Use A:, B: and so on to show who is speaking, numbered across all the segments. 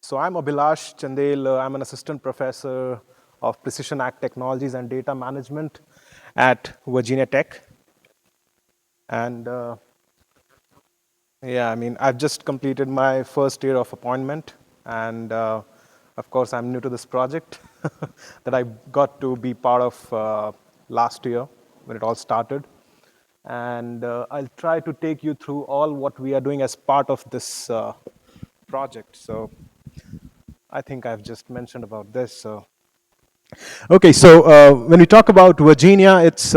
A: So I'm Abhilash Chandel. I'm an assistant professor of precision ag technologies and data management at Virginia Tech. And yeah, I mean, I've just completed my first year of appointment. And of course, I'm new to this project that I got to be part of last year when it all started. And I'll try to take you through all what we are doing as part of this project. So I think I've just mentioned about this. So okay, so when we talk about Virginia, it's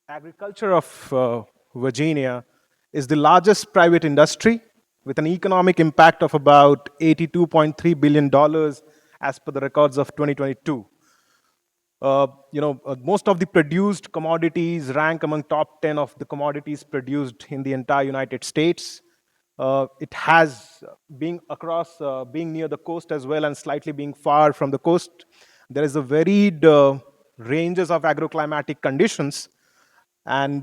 A: agriculture of Virginia is the largest private industry with an economic impact of about $82.3 billion dollars as per the records of 2022. Most of the produced commodities rank among top 10 of the commodities produced in the entire United States. It has being across, being near the coast as well, and slightly being far from the coast. There is a varied ranges of agroclimatic conditions, and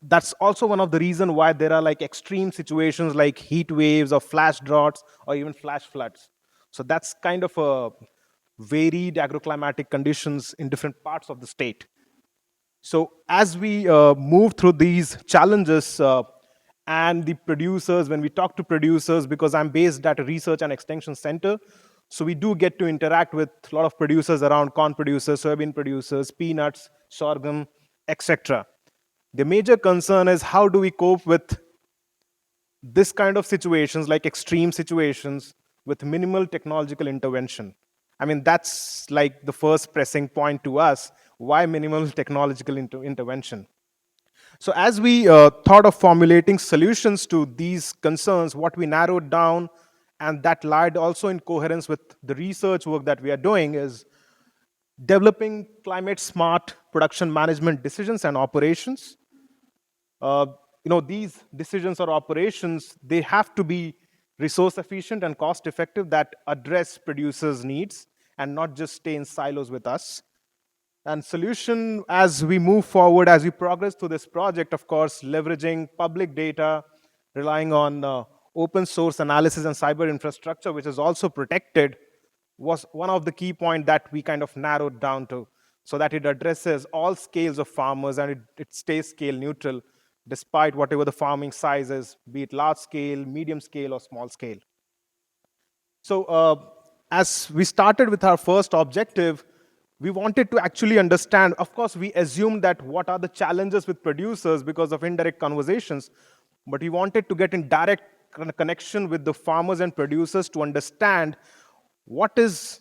A: that's also one of the reason why there are like extreme situations like heat waves or flash droughts or even flash floods. So that's kind of a varied agroclimatic conditions in different parts of the state. So as we move through these challenges, and the producers, when we talk to producers, because I'm based at a research and extension center, so we do get to interact with a lot of producers around corn producers, soybean producers, peanuts, sorghum, etc. The major concern is how do we cope with this kind of situations, like extreme situations, with minimal technological intervention. I mean, that's like the first pressing point to us. Why minimal technological intervention? So, as we thought of formulating solutions to these concerns, what we narrowed down, and that lied also in coherence with the research work that we are doing, is developing climate smart production management decisions and operations. uh, these decisions or operations, they have to be resource efficient and cost effective, that address producers needs and not just stay in silos with us. And solution, as we move forward, as we progress through this project, of course, leveraging public data, relying on open source analysis and cyber infrastructure, which is also protected, was one of the key points that we kind of narrowed down to, so that it addresses all scales of farmers, and it stays scale neutral despite whatever the farming size is, be it large scale, medium scale, or small scale. So, as we started with our first objective, we wanted to actually understand. Of course, we assumed that what are the challenges with producers because of indirect conversations, but we wanted to get in direct connection with the farmers and producers to understand what is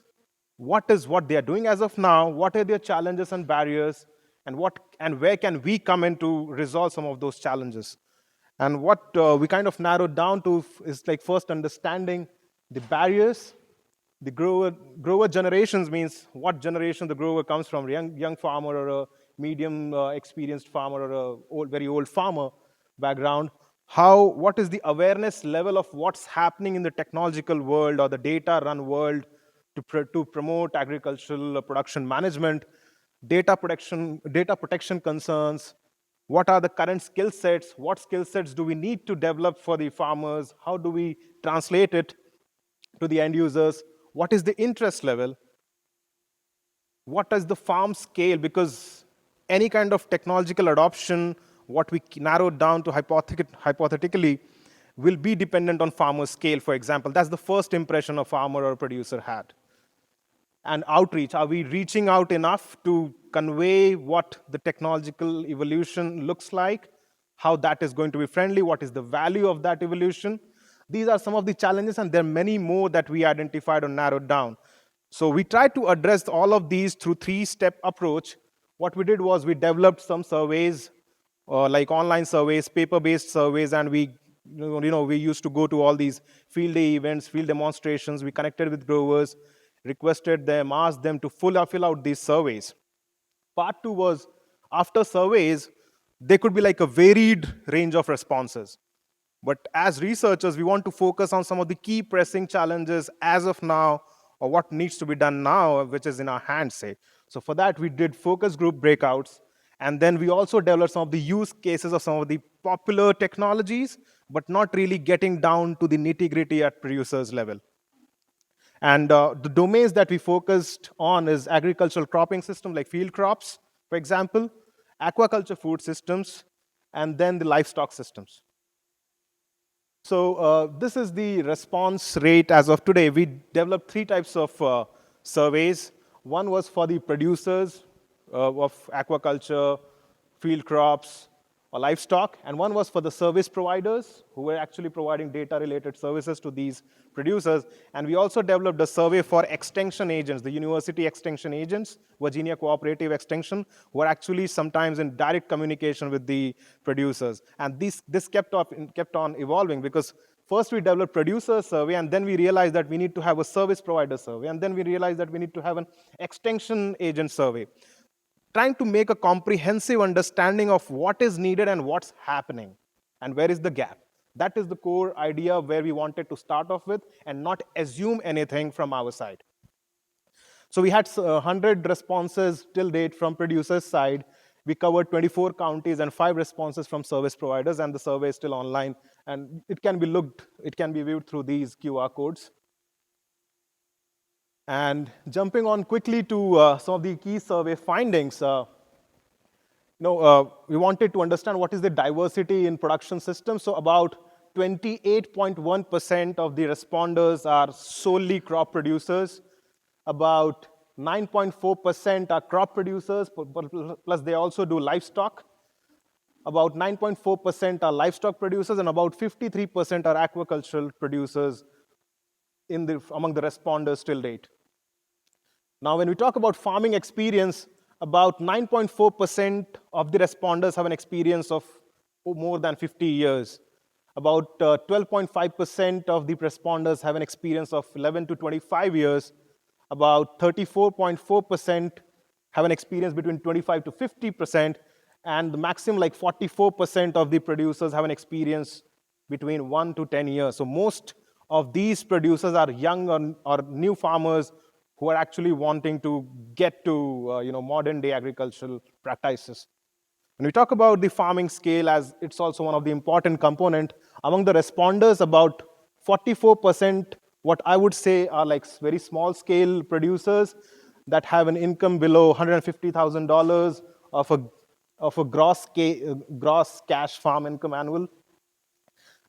A: what they are doing as of now, what are their challenges and barriers, and where can we come in to resolve some of those challenges. And what we kind of narrowed down to is like first understanding the barriers. The grower generations means what generation the grower comes from, young farmer or a medium experienced farmer or a very old farmer background. What is the awareness level of what's happening in the technological world or the data run world to promote agricultural production management, data protection concerns. What are the current skill sets? What skill sets do we need to develop for the farmers? How do we translate it to the end users? What is the interest level? What is the farm scale? Because any kind of technological adoption, what we narrowed down to hypothetically, will be dependent on farmer scale, for example. That's the first impression a farmer or producer had. And outreach, are we reaching out enough to convey what the technological evolution looks like, how that is going to be friendly, what is the value of that evolution? These are some of the challenges, and there are many more that we identified or narrowed down. So we tried to address all of these through three-step approach. What we did was we developed some surveys, like online surveys, paper-based surveys, and we used to go to all these field day events, field demonstrations. We connected with growers, requested them, asked them to fill out these surveys. Part two was, after surveys, there could be like a varied range of responses. But as researchers, we want to focus on some of the key pressing challenges as of now, or what needs to be done now, which is in our hands, say. So for that, we did focus group breakouts. And then we also developed some of the use cases of some of the popular technologies, but not really getting down to the nitty gritty at producers level. And the domains that we focused on is agricultural cropping system like field crops, for example, aquaculture food systems, and then the livestock systems. So this is the response rate as of today. We developed three types of surveys. One was for the producers of aquaculture, field crops, or livestock, and one was for the service providers who were actually providing data-related services to these producers. And we also developed a survey for extension agents, the university extension agents, Virginia Cooperative Extension, who are actually sometimes in direct communication with the producers. And this kept on evolving, because first we developed producer survey, and then we realized that we need to have a service provider survey, and then we realized that we need to have an extension agent survey, trying to make a comprehensive understanding of what is needed and what's happening and where is the gap. That is the core idea where we wanted to start off with and not assume anything from our side. So we had 100 responses till date from producers' side. We covered 24 counties and 5 responses from service providers, and the survey is still online, and it can be viewed through these QR codes. And jumping on quickly to some of the key survey findings, we wanted to understand what is the diversity in production systems. So about 28.1% of the responders are solely crop producers. About 9.4% are crop producers, plus they also do livestock. About 9.4% are livestock producers, and about 53% are aquacultural producers among the responders till date. Now, when we talk about farming experience, about 9.4% of the responders have an experience of more than 50 years. About 12.5% of the responders have an experience of 11 to 25 years. About 34.4% have an experience between 25 to 50%. And the maximum, like 44% of the producers have an experience between 1 to 10 years. So most of these producers are young or new farmers who are actually wanting to get to modern day agricultural practices. When we talk about the farming scale, as it's also one of the important component, among the responders, about 44%, what I would say are like very small scale producers that have an income below $150,000 of a gross cash farm income annual.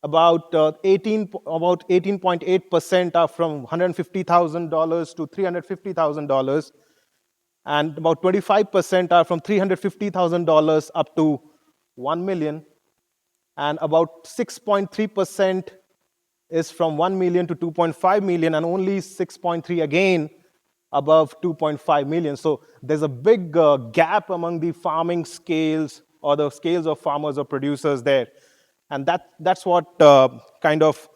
A: About 18.8% are from $150,000 to $350,000, and about 25% are from $350,000 up to $1 million, and about 6.3% is from $1 million to $2.5 million, and only 6.3 again above $2.5 million. So there's a big gap among the farming scales or the scales of farmers or producers there. And that's what kind of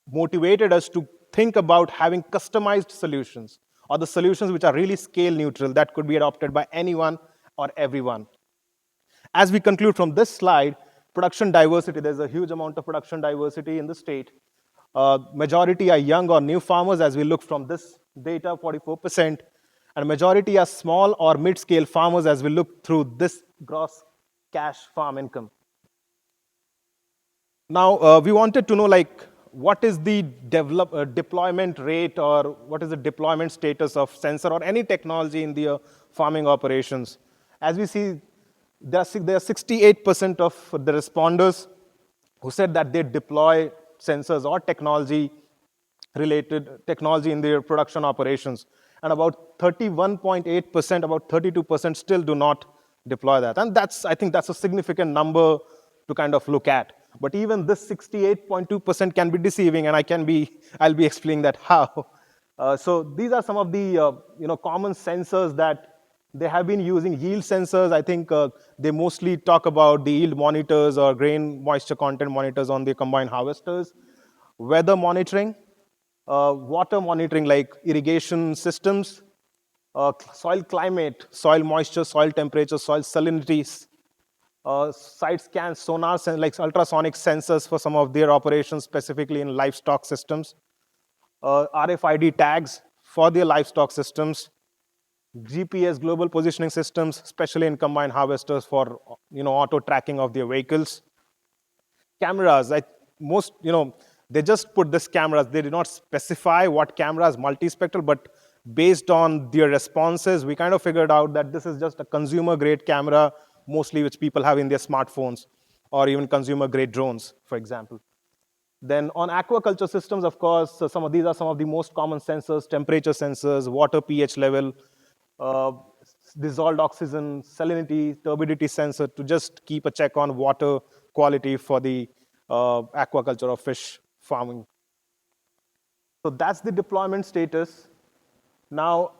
A: motivated us to think about having customized solutions, or the solutions which are really scale neutral that could be adopted by anyone or everyone. As we conclude from this slide, production diversity, there's a huge amount of production diversity in the state. Majority are young or new farmers, as we look from this data, 44%, and majority are small or mid-scale farmers, as we look through this gross cash farm income. Now, we wanted to know, what is the deployment rate, or what is the deployment status of sensor or any technology in the farming operations. As we see, there are 68% of the responders who said that they deploy sensors or technology-related technology in their production operations. And about 31.8%, about 32% still do not deploy that. And I think that's a significant number to kind of look at. But even this 68.2% can be deceiving, and I'll be explaining that how. So these are some of the common sensors that they have been using. Yield sensors, I think they mostly talk about the yield monitors or grain moisture content monitors on the combine harvesters. Weather monitoring, water monitoring like irrigation systems, soil climate, soil moisture, soil temperature, soil salinities, side scans, sonar, like ultrasonic sensors for some of their operations, specifically in livestock systems, RFID tags for their livestock systems, GPS, global positioning systems, especially in combine harvesters for auto tracking of their vehicles, cameras. They just put this cameras. They did not specify what cameras, multispectral, but based on their responses, we kind of figured out that this is just a consumer-grade camera, mostly which people have in their smartphones, or even consumer-grade drones, for example. Then on aquaculture systems, of course, these are some of the most common sensors: temperature sensors, water pH level, uh, dissolved oxygen, salinity, turbidity sensor to just keep a check on water quality for the aquaculture or fish farming. So that's the deployment status. Now,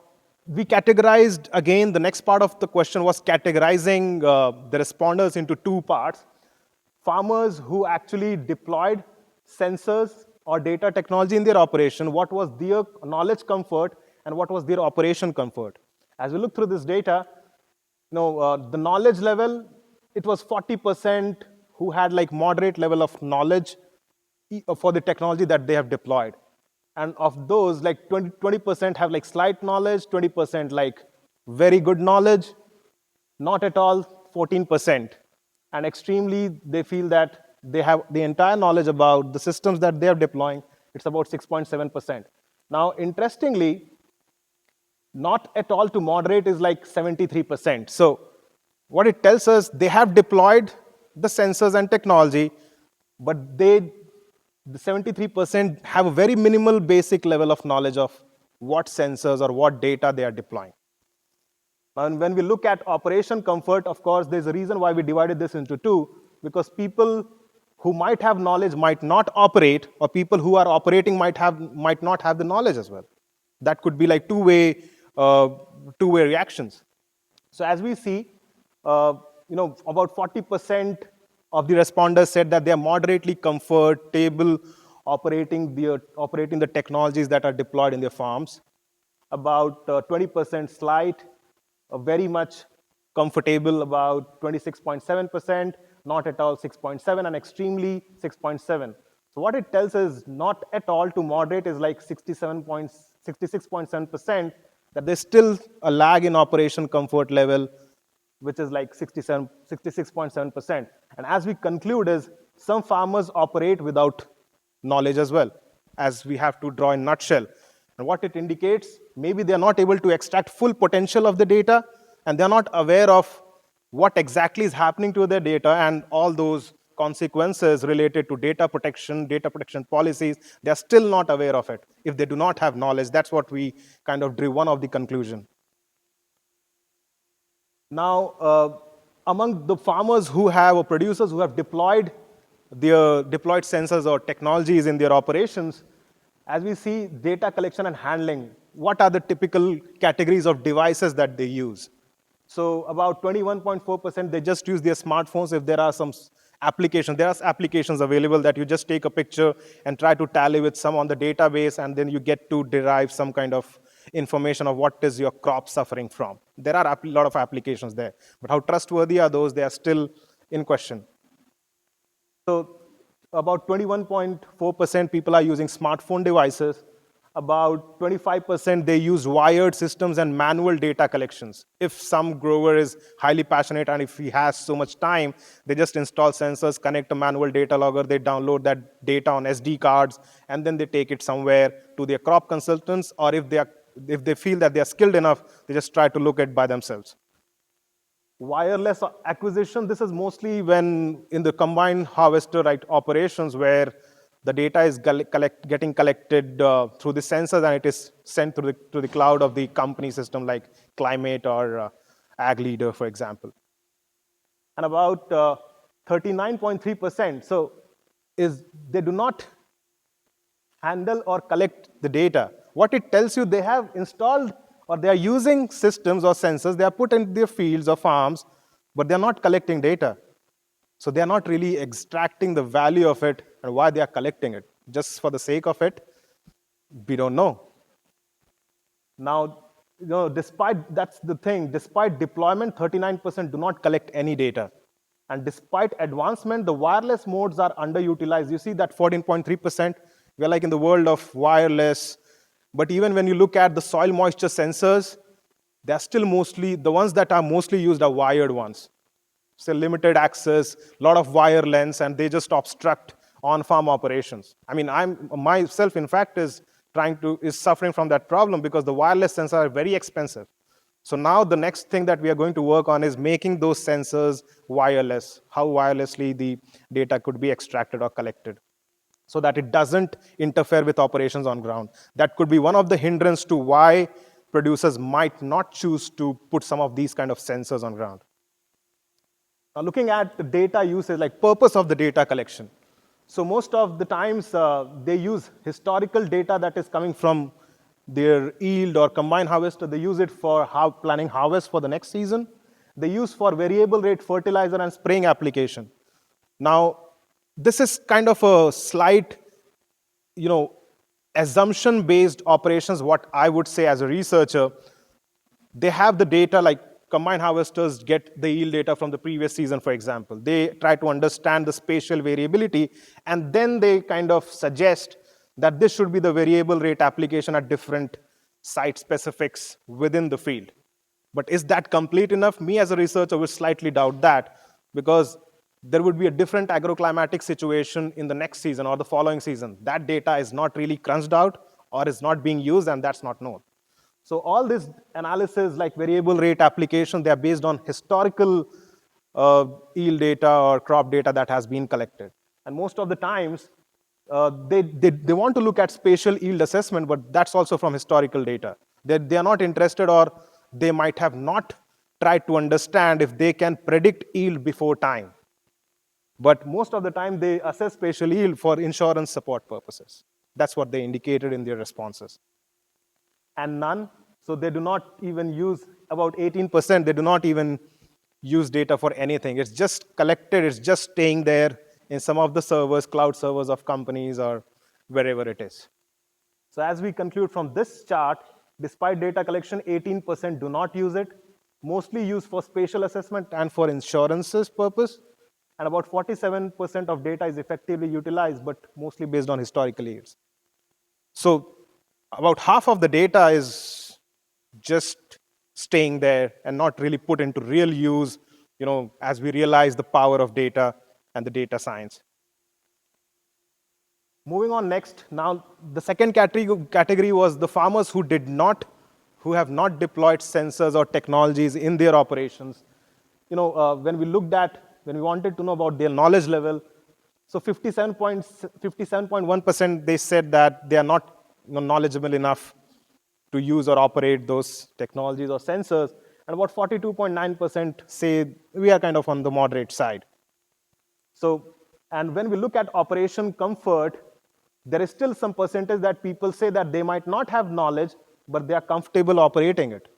A: we categorized, again, the next part of the question was categorizing the responders into two parts. Farmers who actually deployed sensors or data technology in their operation, what was their knowledge comfort and what was their operation comfort. As we look through this data, the knowledge level, it was 40% who had like moderate level of knowledge for the technology that they have deployed. And of those, like 20% have like slight knowledge, 20% like very good knowledge, not at all 14%. And extremely, they feel that they have the entire knowledge about the systems that they are deploying. It's about 6.7%. Now, interestingly, not at all to moderate is like 73%. So what it tells us, they have deployed the sensors and technology, but the 73% have a very minimal basic level of knowledge of what sensors or what data they are deploying. And when we look at operation comfort, of course, there's a reason why we divided this into two, because people who might have knowledge might not operate, or people who are operating might not have the knowledge as well. That could be like two-way reactions. So as we see, about 40% of the responders said that they are moderately comfortable operating the technologies that are deployed in their farms. About 20% slight, very much comfortable, about 26.7%, not at all 6.7, and extremely 6.7. So what it tells us, not at all to moderate is like 66.7%, that there's still a lag in operation comfort level, which is like 66.7%. And as we conclude is, some farmers operate without knowledge as well, as we have to draw in nutshell. And what it indicates, maybe they're not able to extract full potential of the data, and they're not aware of what exactly is happening to their data and all those consequences related to data protection policies. They're still not aware of it if they do not have knowledge. That's what we kind of drew one of the conclusion. Now, among the farmers who have, or producers who have deployed sensors or technologies in their operations, as we see data collection and handling, what are the typical categories of devices that they use? So about 21.4%, they just use their smartphones. If there are some applications, there are applications available that you just take a picture and try to tally with some on the database, and then you get to derive some kind of information of what is your crop suffering from. There are a lot of applications there, but how trustworthy are those? They are still in question. So about 21.4% people are using smartphone devices. About 25% they use wired systems and manual data collections. If some grower is highly passionate and if he has so much time, they just install sensors, connect a manual data logger, they download that data on SD cards, and then they take it somewhere to their crop consultants, or if they feel that they are skilled enough, they just try to look at by themselves. Wireless acquisition, this is mostly when in the combined harvester operations where the data is getting collected through the sensors, and it is sent to the cloud of the company system like Climate or Ag Leader, for example. And about 39.3%, so they do not handle or collect the data. What it tells you, they have installed or they are using systems or sensors, they are put in their fields or farms, but they're not collecting data. So they're not really extracting the value of it and why they are collecting it. Just for the sake of it, we don't know. Now, that's the thing, despite deployment, 39% do not collect any data. And despite advancement, the wireless modes are underutilized. You see that 14.3%, we're like in the world of wireless. But even when you look at the soil moisture sensors, they're still mostly, the ones that are mostly used are wired ones. So limited access, a lot of wire lengths, and they just obstruct on-farm operations. I mean, I'm myself, in fact, is suffering from that problem because the wireless sensors are very expensive. So now the next thing that we are going to work on is making those sensors wireless, how wirelessly the data could be extracted or collected so that it doesn't interfere with operations on ground. That could be one of the hindrance to why producers might not choose to put some of these kind of sensors on ground. Now, looking at the data usage, like purpose of the data collection. So most of the times they use historical data that is coming from their yield or combined harvester. They use it for planning harvest for the next season. They use for variable rate fertilizer and spraying application. Now, this is kind of a slight, you know, assumption-based operations, what I would say as a researcher. They have the data, like combine harvesters get the yield data from the previous season, for example. They try to understand the spatial variability, and then they kind of suggest that this should be the variable rate application at different site specifics within the field. But is that complete enough? Me as a researcher would slightly doubt that, because there would be a different agroclimatic situation in the next season or the following season. That data is not really crunched out or is not being used, and that's not known. So all this analysis, like variable rate application, they are based on historical yield data or crop data that has been collected. And most of the times, they want to look at spatial yield assessment, but that's also from historical data. They are not interested, or they might have not tried to understand if they can predict yield before time. But most of the time, they assess spatial yield for insurance support purposes. That's what they indicated in their responses. And none. So they do not even use, about 18%, they do not even use data for anything. It's just collected, it's just staying there in some of the servers, cloud servers of companies or wherever it is. So as we conclude from this chart, despite data collection, 18% do not use it, mostly used for spatial assessment and for insurances purpose. And about 47% of data is effectively utilized, but mostly based on historical years. So about half of the data is just staying there and not really put into real use, as we realize the power of data and the data science. Moving on next, now the second category was the farmers who have not deployed sensors or technologies in their operations. When we wanted to know about their knowledge level, so 57.1% they said that they are not knowledgeable enough to use or operate those technologies or sensors, and about 42.9% say we are kind of on the moderate side. So, and when we look at operation comfort, there is still some percentage that people say that they might not have knowledge, but they are comfortable operating it.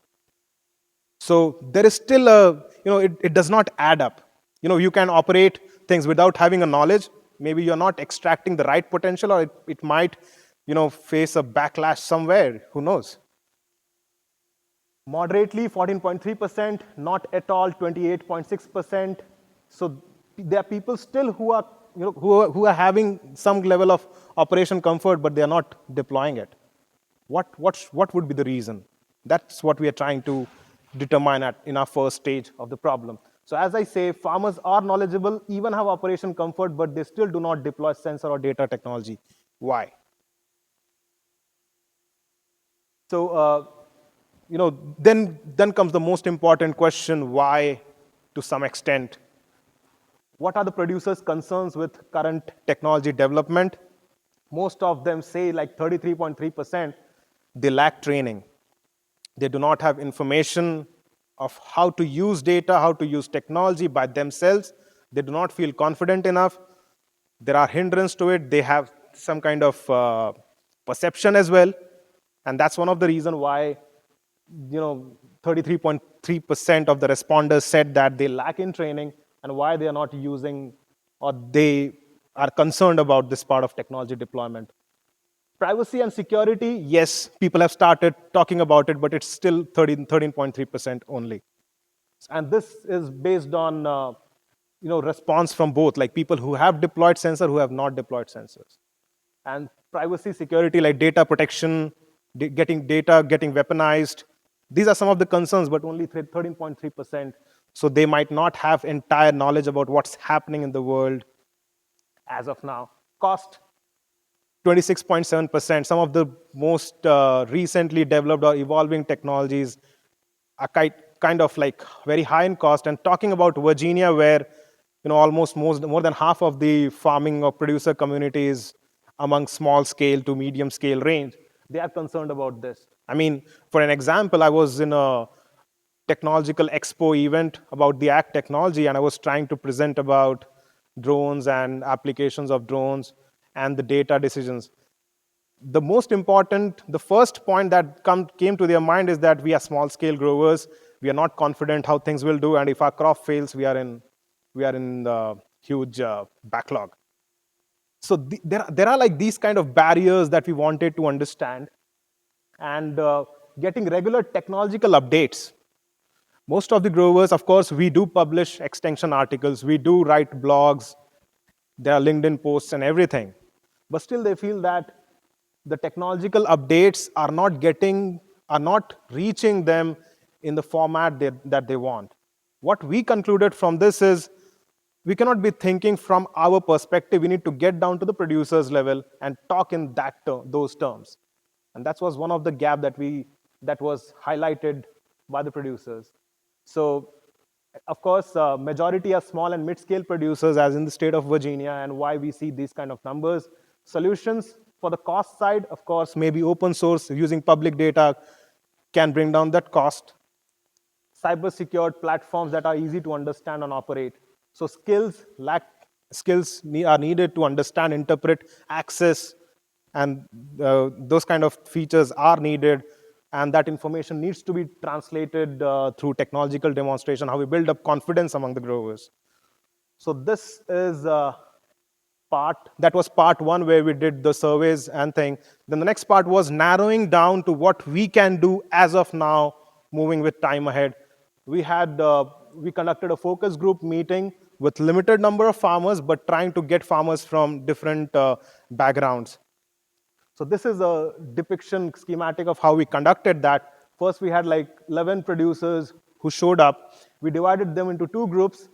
A: So there is still it does not add up. You can operate things without having a knowledge. Maybe you're not extracting the right potential, or it might, face a backlash somewhere. Who knows? Moderately, 14.3%, not at all, 28.6%. So there are people still who are, who are having some level of operation comfort, but they are not deploying it. What would be the reason? That's what we are trying to determine in our first stage of the problem. So as I say, farmers are knowledgeable, even have operation comfort, but they still do not deploy sensor or data technology. Why? So, then comes the most important question, why, to some extent. What are the producers' concerns with current technology development? Most of them say, like 33.3%, they lack training. They do not have information of how to use data, how to use technology by themselves. They do not feel confident enough. There are hindrances to it. They have some kind of perception as well. And that's one of the reasons why 33.3% of the responders said that they lack in training, and why they are not using, or they are concerned about this part of technology deployment. Privacy and security, yes, people have started talking about it, but it's still 13.3% only. And this is based on response from both, like people who have deployed sensor, who have not deployed sensors. And privacy, security, like data protection, getting weaponized. These are some of the concerns, but only 13.3%. So they might not have entire knowledge about what's happening in the world as of now. cost 26.7%. Some of the most recently developed or evolving technologies are kind of like very high in cost. And talking about Virginia, where almost more than half of the farming or producer community is among small scale to medium scale range, they are concerned about this. I mean, for an example, I was in a technological expo event about the ag technology, and I was trying to present about drones and applications of drones and the data decisions. The most important, the first point that came to their mind is that we are small scale growers. We are not confident how things will do, and if our crop fails, we are in the huge backlog. So there are like these kind of barriers that we wanted to understand, and getting regular technological updates. Most of the growers, of course, we do publish extension articles, we do write blogs, there are LinkedIn posts and everything. But still they feel that the technological updates are not reaching them in the format that they want. What we concluded from this is we cannot be thinking from our perspective. We need to get down to the producers level and talk in those terms. And that was one of the gap that was highlighted by the producers. So, of course, majority are small and mid-scale producers, as in the state of Virginia, and why we see these kind of numbers. Solutions for the cost side, of course, maybe open source using public data can bring down that cost. Cyber-secured platforms that are easy to understand and operate. So skills are needed to understand, interpret, access, and those kind of features are needed, and that information needs to be translated through technological demonstration, how we build up confidence among the growers. So this is that was part one, where we did the surveys and thing. Then the next part was narrowing down to what we can do as of now, moving with time ahead. We conducted a focus group meeting with limited number of farmers, but trying to get farmers from different backgrounds. So this is a depiction schematic of how we conducted that. First, we had like 11 producers who showed up. We divided them into two groups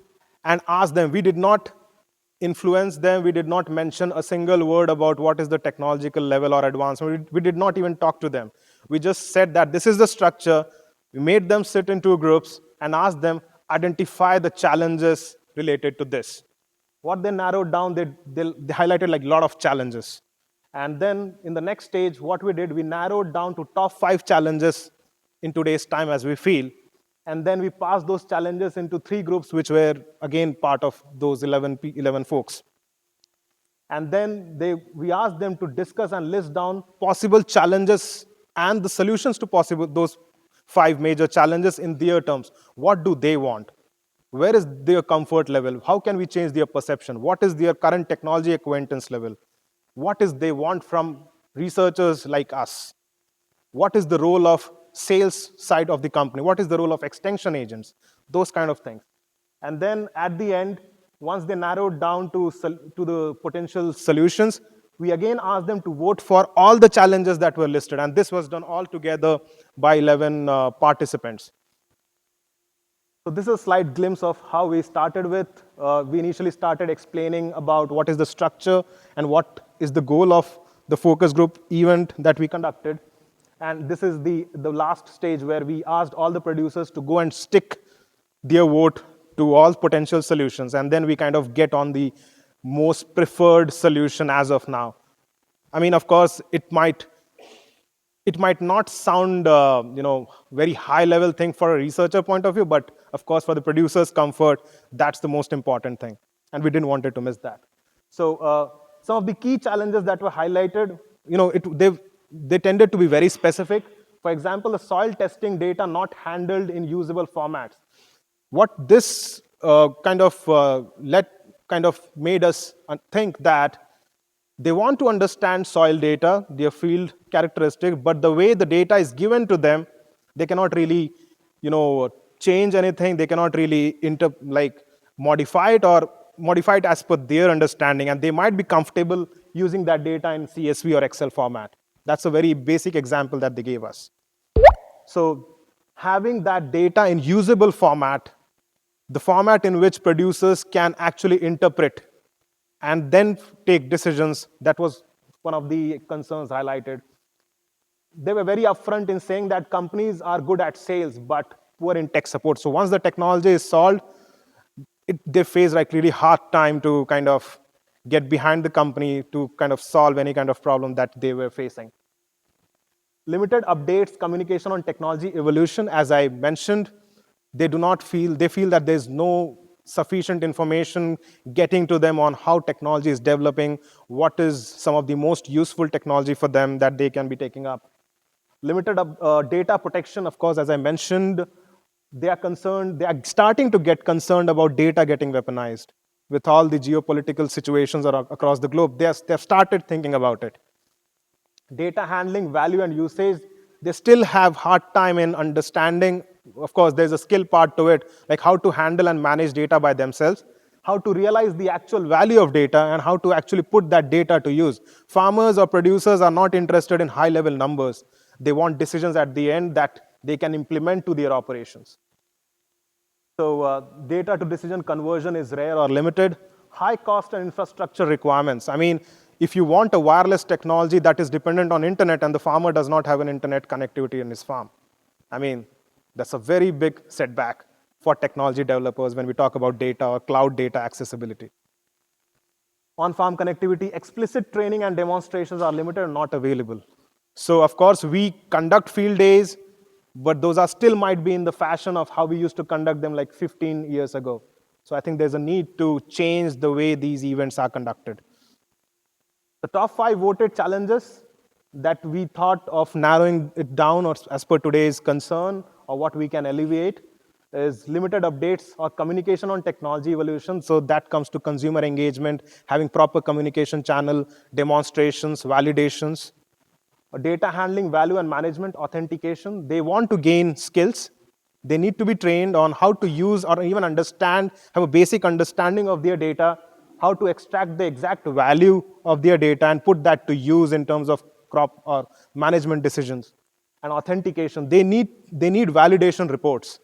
A: and asked them. We did not influence them. We did not mention a single word about what is the technological level or advancement. We did not even talk to them. We just said that this is the structure. We made them sit in two groups and asked them identify the challenges related to this. What they narrowed down, they highlighted like a lot of challenges. And then in the next stage, what we did, we narrowed down to top 5 challenges in today's time as we feel. And then we passed those challenges into 3 groups, which were again part of those 11 folks. And then we asked them to discuss and list down possible challenges and the solutions to those 5 major challenges in their terms. What do they want? Where is their comfort level? How can we change their perception? What is their current technology acquaintance level? What is they want from researchers like us? What is the role of sales side of the company? What is the role of extension agents? Those kind of things. And then at the end, once they narrowed down to the potential solutions, we again asked them to vote for all the challenges that were listed. And this was done all together by 11 participants. So this is a slight glimpse of how we started with. We initially started explaining about what is the structure and what is the goal of the focus group event that we conducted. And this is the last stage where we asked all the producers to go and stick their vote to all potential solutions. And then we kind of get on the most preferred solution as of now. I mean, of course, it might not sound, very high level thing for a researcher point of view, but of course, for the producer's comfort, that's the most important thing. And we didn't want it to miss that. So some of the key challenges that were highlighted, they tended to be very specific. For example, the soil testing data not handled in usable formats. What this kind of made us think that they want to understand soil data, their field characteristics, but the way the data is given to them, they cannot really, change anything. They cannot really modify it as per their understanding, and they might be comfortable using that data in CSV or Excel format. That's a very basic example that they gave us. So having that data in usable format, the format in which producers can actually interpret and then take decisions. That was one of the concerns highlighted. They were very upfront in saying that companies are good at sales but poor in tech support. So once the technology is solved, they face like really hard time to kind of get behind the company to kind of solve any kind of problem that they were facing. Limited updates, communication on technology evolution, as I mentioned, they feel that there's no sufficient information getting to them on how technology is developing, what is some of the most useful technology for them that they can be taking up. Limited data protection, of course, as I mentioned, they are starting to get concerned about data getting weaponized. With all the geopolitical situations across the globe, they've started thinking about it. Data handling, value, and usage, they still have hard time in understanding. Of course, there's a skill part to it, like how to handle and manage data by themselves, how to realize the actual value of data, and how to actually put that data to use. Farmers or producers are not interested in high level numbers. They want decisions at the end that they can implement to their operations. So data to decision conversion is rare or limited. High cost and infrastructure requirements. I mean, if you want a wireless technology that is dependent on internet and the farmer does not have an internet connectivity in his farm, I mean, that's a very big setback for technology developers when we talk about data or cloud data accessibility. On-farm connectivity, explicit training and demonstrations are limited and not available. So of course, we conduct field days, but those are still might be in the fashion of how we used to conduct them like 15 years ago. So I think there's a need to change the way these events are conducted. The top 5 voted challenges that we thought of narrowing it down or as per today's concern or what we can alleviate is limited updates or communication on technology evolution. So that comes to consumer engagement, having proper communication channel, demonstrations, validations, data handling, value and management, authentication. They want to gain skills. They need to be trained on how to use or even understand, have a basic understanding of their data, how to extract the exact value of their data and put that to use in terms of crop or management decisions. And authentication, they need validation reports.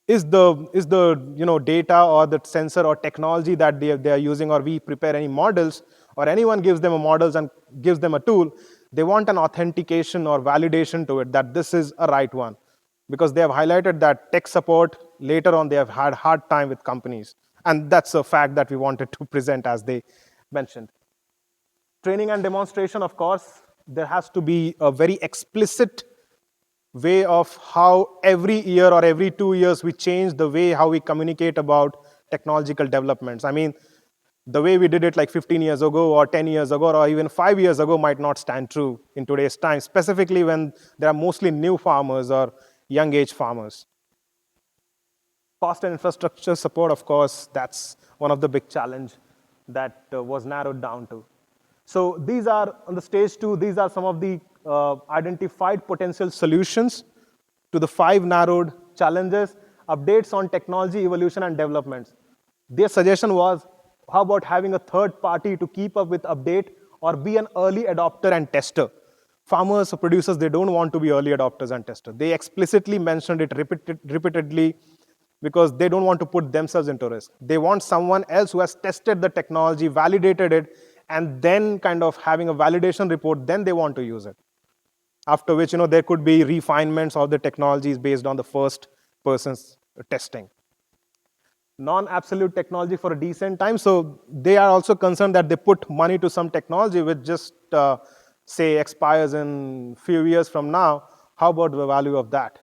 A: Is the data or the sensor or technology that they are using, or we prepare any models or anyone gives them a models and gives them a tool, they want an authentication or validation to it that this is a right one, because they have highlighted that tech support later on they have had hard time with companies, and that's a fact that we wanted to present as they mentioned. Training and demonstration, of course, there has to be a very explicit way of how every year or every 2 years we change the way how we communicate about technological developments. I mean, the way we did it like 15 years ago or 10 years ago or even 5 years ago might not stand true in today's time, specifically when there are mostly new farmers or young age farmers. Cost and infrastructure support, of course, that's one of the big challenge that was narrowed down to. So these are, on the stage 2, these are some of the identified potential solutions to the 5 narrowed challenges. Updates on technology evolution and developments. Their suggestion was, how about having a third party to keep up with update or be an early adopter and tester? Farmers or producers, they don't want to be early adopters and testers. They explicitly mentioned it repeatedly because they don't want to put themselves into risk. They want someone else who has tested the technology, validated it, and then kind of having a validation report, then they want to use it. After which, there could be refinements of the technologies based on the first person's testing. Non-absolute technology for a decent time. So they are also concerned that they put money to some technology which just, say, expires in few years from now. How about the value of that?